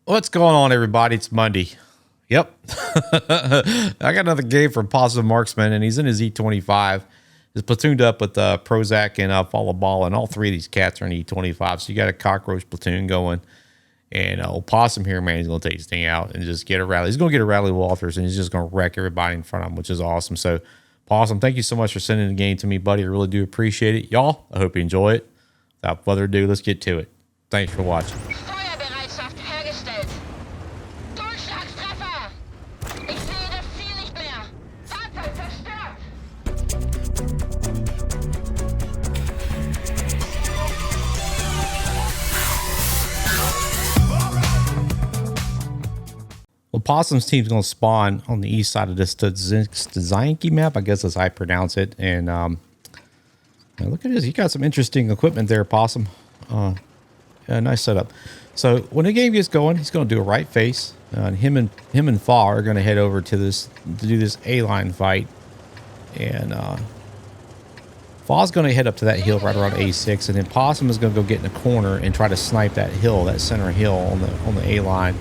What's going on, everybody? It's Monday. Yep. I got another game from Possum Marksman, and he's in his E25. He's platooned up with Prozac and Follow Ball, and all three of these cats are in E25. So you got a cockroach platoon going. And old Possum here, man, he's going to take this thing out and just get a rally. He's going to get a rally Walters, and he's just going to wreck everybody in front of him, which is awesome. So, Possum, thank you so much for sending the game to me, buddy. I really do appreciate it. Y'all, I hope you enjoy it. Without further ado, let's get to it. Thanks for watching. Feuerbereitschaft hergestellt. Durchschlagstreffer. Ich sehe das Ziel nicht mehr. Fahrzeug zerstört. Well, Possum's team's going to spawn on the east side of this Studzianki map. I guess that's how I pronounce it. And look at this. You got some interesting equipment there, Possum. Yeah, nice setup. So when the game gets going, he's going to do a right face. And him and Fa are going to head over to do this A-line fight. And Fa's going to head up to that hill right around A6, and then Possum is going to go get in the corner and try to snipe that hill, that center hill on the A-line.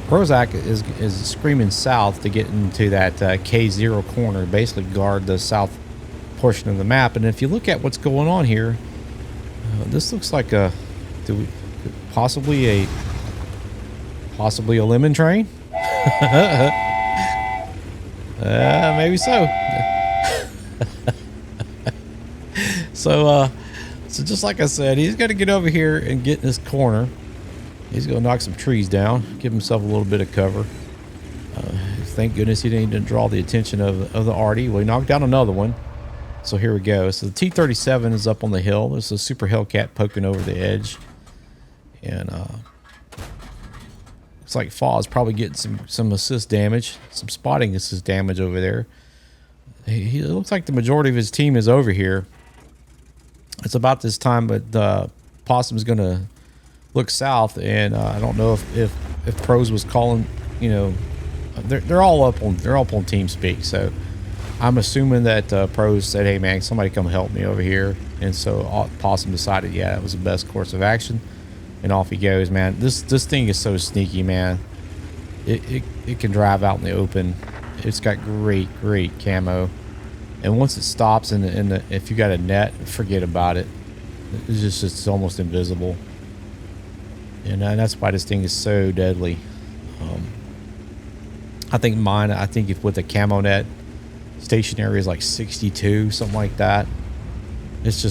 Prozac is screaming south to get into that K0 corner, basically guard the south portion of the map. And if you look at what's going on here, this looks like possibly a lemon train. Maybe so. So just like I said, he's got to get over here and get in this corner. He's going to knock some trees down, give himself a little bit of cover. Thank goodness he didn't draw the attention of the arty. Well, he knocked down another one. So here we go. So the T-37 is up on the hill. There's a Super Hellcat poking over the edge. And looks like Fa is probably getting some assist damage, some spotting assist damage over there. He looks like the majority of his team is over here. It's about this time, but Possum's going to look south, and I don't know if Pros was calling. You know, they're all up on TeamSpeak, so I'm assuming that Pros said, "Hey man, somebody come help me over here," and so Possum decided, yeah, that was the best course of action, and off he goes, man. This thing is so sneaky, man. It can drive out in the open. It's got great camo, and once it stops if you got a net, forget about it. It's almost invisible. And that's why this thing is so deadly. I think if with a camo net, stationary is like 62, something like that. It's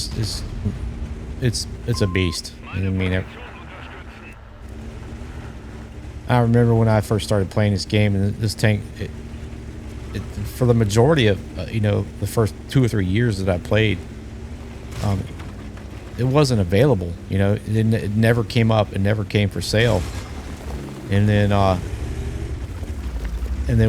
a beast. I mean, I remember when I first started playing this game, and this tank, for the majority of the first 2 or 3 years that I played, it wasn't available. It never came up. It never came for sale. And then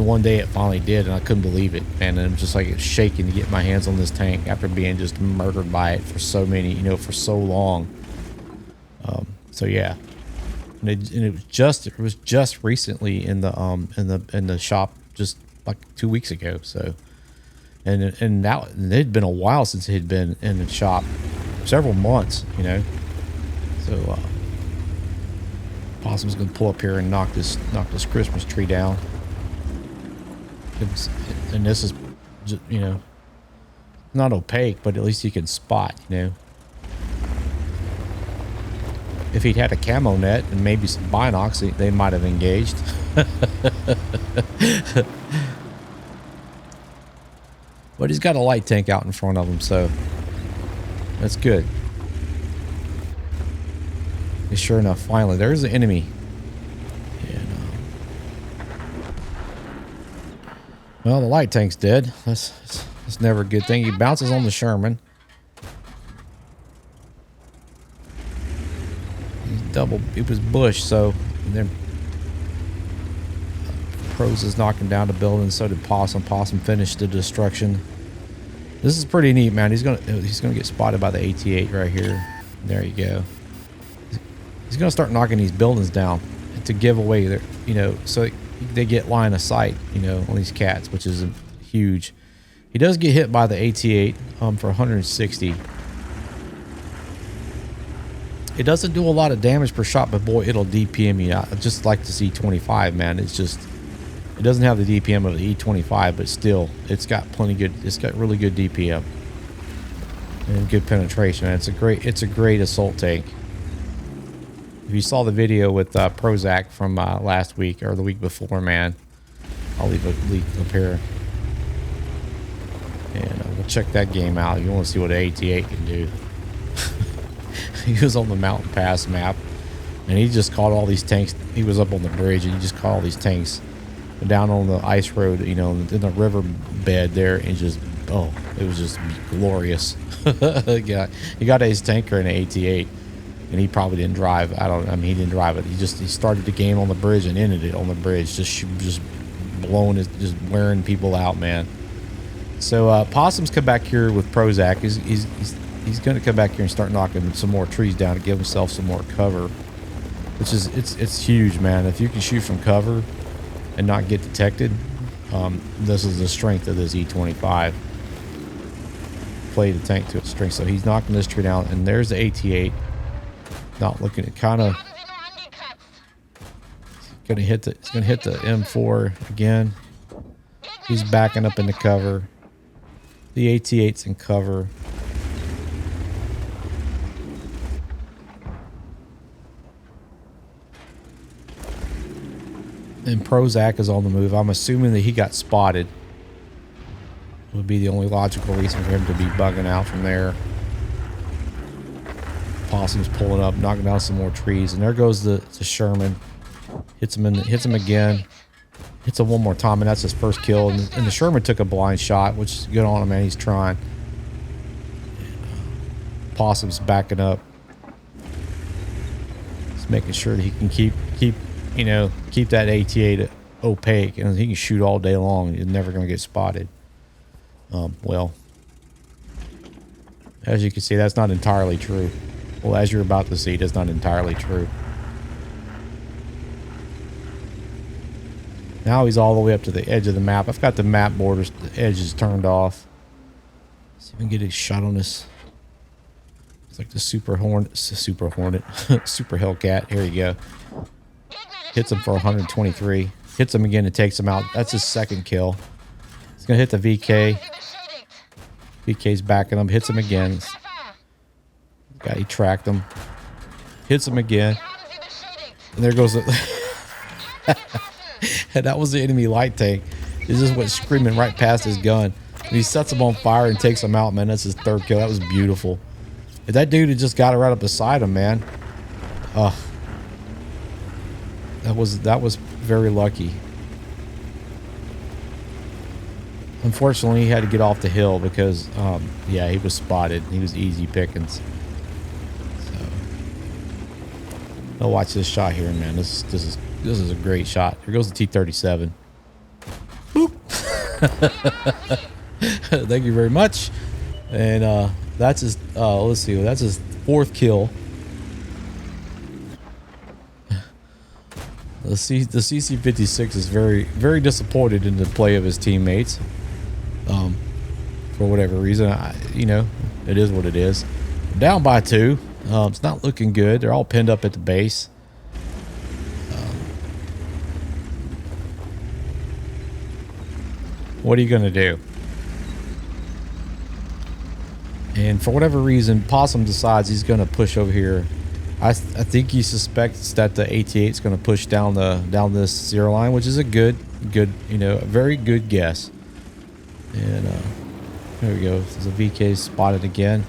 one day it finally did, and I couldn't believe it. And I'm just like shaking to get my hands on this tank after being just murdered by it for for so long. So yeah, and it was just recently in the shop, just like 2 weeks ago. So, and now it had been a while since it had been in the shop. Several months, So Possum's gonna pull up here and knock this Christmas tree down. And this is, just, not opaque, but at least you can spot. If he'd had a camo net and maybe some binocs, they might have engaged. But he's got a light tank out in front of him, so that's good. And sure enough, finally, there's the enemy. And, well, the light tank's dead. That's never a good thing. He bounces on the Sherman. It was bush, so then Pros is knocking down the building. So did Possum. Possum finished the destruction. This is pretty neat, man. He's gonna get spotted by the AT-8 right here. There you go. He's gonna start knocking these buildings down to give away their, so they get line of sight, on these cats, which is huge. He does get hit by the AT-8 for 160. It doesn't do a lot of damage per shot, but boy, it'll DPM you. I just like this E25, man. It's just, it doesn't have the DPM of the E25, but still, it's got it's got really good DPM and good penetration. It's a great assault tank. If you saw the video with Prozac from last week or the week before, man, I'll leave a link up here. And we'll check that game out. You want to see what an AT-8 can do. He was on the Mountain Pass map, and he just caught all these tanks. He was up on the bridge, and he just caught all these tanks down on the ice road, you know, in the river bed there, and just, oh, it was just glorious. He got his tanker in an AT-8, and he probably didn't drive. He didn't drive it. He started the game on the bridge and ended it on the bridge, just blowing it, just wearing people out, man. So Possum's come back here with Prozac. He's going to come back here and start knocking some more trees down to give himself some more cover, which is it's huge, man. If you can shoot from cover and not get detected, this is the strength of this E25. Play the tank to its strength. So he's knocking this tree down, and there's the AT-8. Not looking at kind of going to hit the M4 again. He's backing up into cover. The AT-8's in cover. And Prozac is on the move. I'm assuming that he got spotted. Would be the only logical reason for him to be bugging out from there. Possum's pulling up, knocking down some more trees, and there goes the Sherman. Hits him again. Hits him one more time, and that's his first kill. And the Sherman took a blind shot, which is good on him, man. He's trying. Possum's backing up. He's making sure that he can keep that AT-8 opaque, and he can shoot all day long. He's never going to get spotted. Well, as you can see, that's not entirely true. Well, as you're about to see, that's not entirely true. Now he's all the way up to the edge of the map. I've got the map borders, the edges turned off. Let's see if we can get a shot on this. It's like the Super Hellcat. Here you go. Hits him for 123. Hits him again and takes him out. That's his second kill. He's going to hit the VK. VK's backing him. Hits him again. He tracked him. Hits him again. And there goes the... And that was the enemy light tank. He just went screaming right past his gun. And he sets him on fire and takes him out, man. That's his third kill. That was beautiful. If that dude had just got it right up beside him, man. That was very lucky. Unfortunately, he had to get off the hill because, yeah, he was spotted. He was easy pickings. So, I'll watch this shot here, man. This is a great shot. Here goes the T-37. Boop. Thank you very much. And that's his. Let's see. That's his fourth kill. The CC-56 is very disappointed in the play of his teammates. For whatever reason, it is what it is. Down by 2. It's not looking good. They're all pinned up at the base. What are you gonna do? And for whatever reason, Possum decides he's gonna push over here. I think he suspects that the AT-8 is going to push down this zero line, which is a good, a very good guess. And there we go. There's a VK spotted again.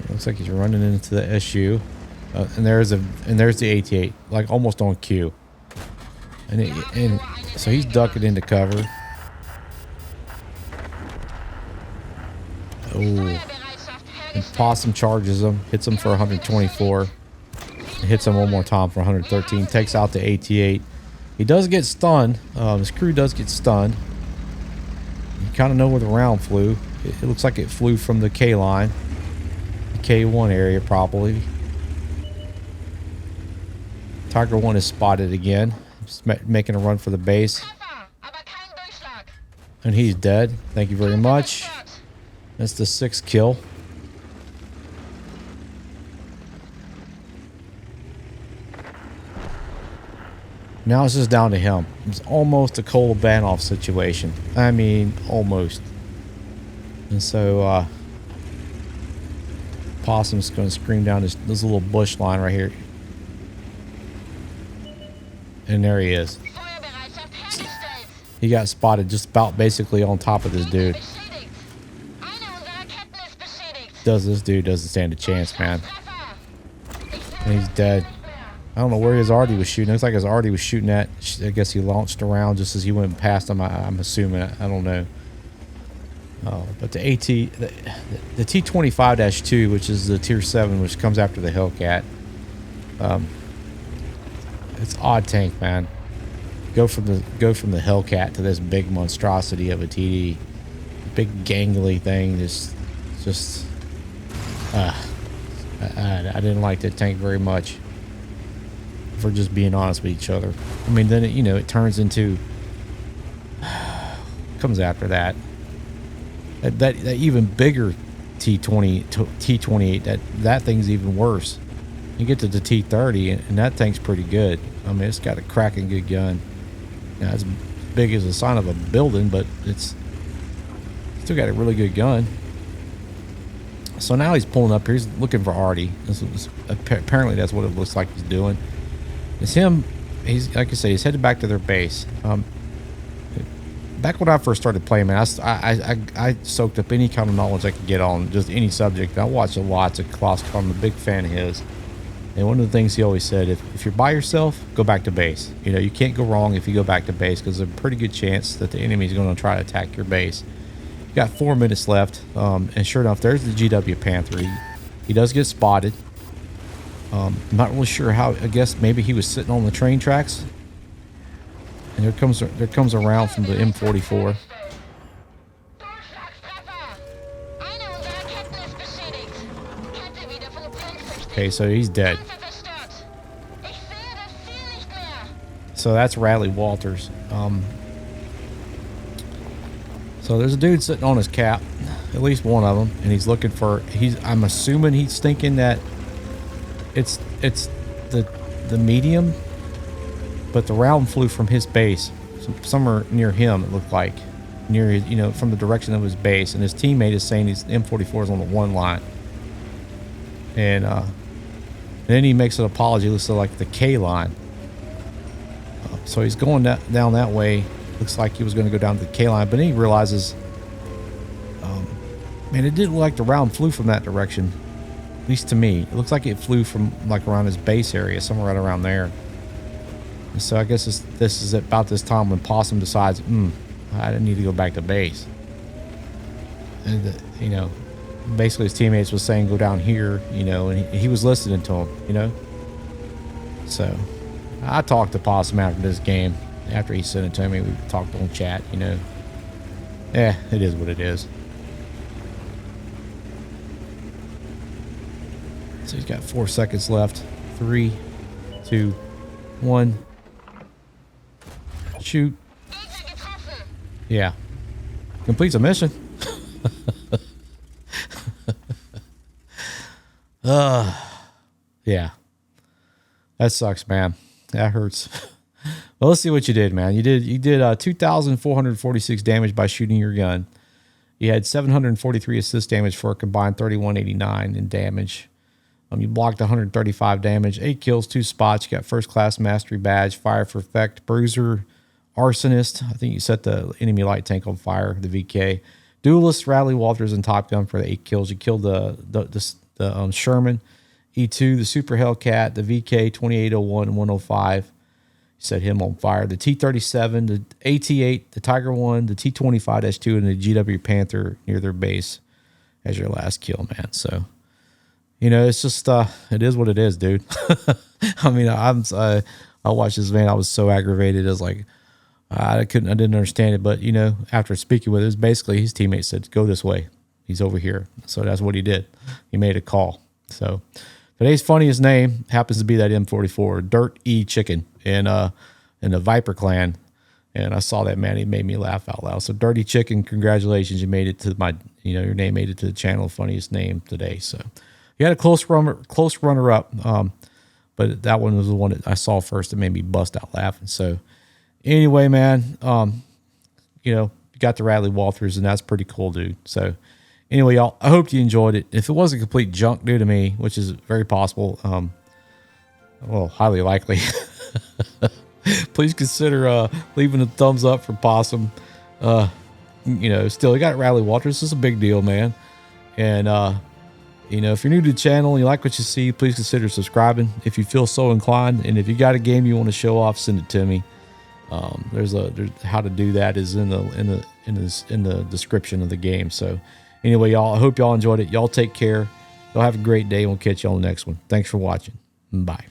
It looks like he's running into the SU, and there's the AT-8, like almost on cue. And so he's ducking into cover. Oh. And Possum charges him, hits him for 124. Hits him one more time for 113. Takes out the AT-8. He does get stunned. His crew does get stunned. You kind of know where the round flew. It looks like it flew from the K line. The K1 area, probably. Tiger 1 is spotted again. Just making a run for the base. And he's dead. Thank you very much. That's the 6th kill. Now it's just down to him. It's almost a Cole Banoff situation. I mean, almost. And so, Possum's going to scream down this little bush line right here. And there he is. He got spotted just about basically on top of this dude. This dude doesn't stand a chance, man. And he's dead. I don't know where his arty was shooting. It looks like his arty was shooting at. I guess he launched around just as he went past him. I'm assuming. I don't know. But the T25-2, which is the Tier 7, which comes after the Hellcat. It's odd tank, man. Go from the Hellcat to this big monstrosity of a TD. Big gangly thing. I didn't like that tank very much. If we're just being honest with each other. I mean, then it turns into comes after that. That even bigger T28. That thing's even worse. You get to the T30, and that tank's pretty good. I mean, it's got a cracking good gun. Now, it's big as a sign of a building, but it's still got a really good gun. So now he's pulling up here. He's looking for Artie. Apparently, that's what it looks like he's doing. It's him. He's, like I say, he's headed back to their base. Back when I first started playing, man, I soaked up any kind of knowledge I could get on just any subject. I watched lots of Kloss. I'm a big fan of his. And one of the things he always said, if you're by yourself, go back to base. You can't go wrong if you go back to base, because there's a pretty good chance that the enemy is going to try to attack your base. You got 4 minutes left, and sure enough, there's the GW Panther. He does get spotted. I'm not really sure how. I guess maybe he was sitting on the train tracks. And there comes a round from the M44. Okay, so he's dead. So that's Radley Walters. So there's a dude sitting on his cap, at least one of them, and he's looking for. I'm assuming he's thinking that it's the medium, but the round flew from his base, somewhere near him. It looked like near his, from the direction of his base, and his teammate is saying his M44 is on the 1 line, and then he makes an apology. Looks like the K line. So he's going down that way. Looks like he was going to go down to the K line, but then he realizes, man, it didn't look like the round flew from that direction. At least to me, it looks like it flew from like around his base area, somewhere right around there. And so I guess this is about this time when Possum decides, I didn't need to go back to base. And basically his teammates was saying go down here, and he was listening to him, So I talked to Possum after this game. After he sent it to me, we talked on chat, Yeah, it is what it is. So he's got 4 seconds left. 3, 2, 1. Shoot. Yeah. Completes a mission. Yeah. That sucks, man. That hurts. Well, let's see what you did, man. You did 2,446 damage by shooting your gun. You had 743 assist damage for a combined 3,189 in damage. You blocked 135 damage, 8 kills, 2 spots. You got first class mastery badge, fire for effect, bruiser, arsonist. I think you set the enemy light tank on fire, the VK. Duelist, Radley Walters, and Top Gun for the 8 kills. You killed the Sherman, E2, the Super Hellcat, the VK 2801 and 105. You set him on fire. The T-37, the AT-8, the Tiger 1, the T-25-2, and the GW Panther near their base as your last kill, man. So, it's just, it is what it is, dude. I mean, I watched this, man. I was so aggravated. I was like, I didn't understand it. But, after speaking with it, basically his teammate said, go this way. He's over here. So that's what he did. He made a call. So today's funniest name happens to be that M44, Dirt E Chicken, in the Viper clan. And I saw that, man. He made me laugh out loud. So Dirty Chicken, congratulations. You made it to your name made it to the channel funniest name today. So you had a close runner up. but that one was the one that I saw first that made me bust out laughing. So anyway, man, you know, you got the Radley walkthroughs, and that's pretty cool, dude. So anyway, y'all, I hope you enjoyed it. If it wasn't complete junk due to me, which is very possible, well, highly likely, please consider leaving a thumbs up for Possum. You know, still, you got Radley walkthroughs. This is a big deal, man. And you know, if you're new to the channel and you like what you see, please consider subscribing if you feel so inclined. And if you got a game you want to show off, send it to me. There's how to do that is in the description of the game. So anyway, y'all, I hope y'all enjoyed it. Y'all take care. Y'all have a great day. We'll catch you on the next one. Thanks for watching. Bye.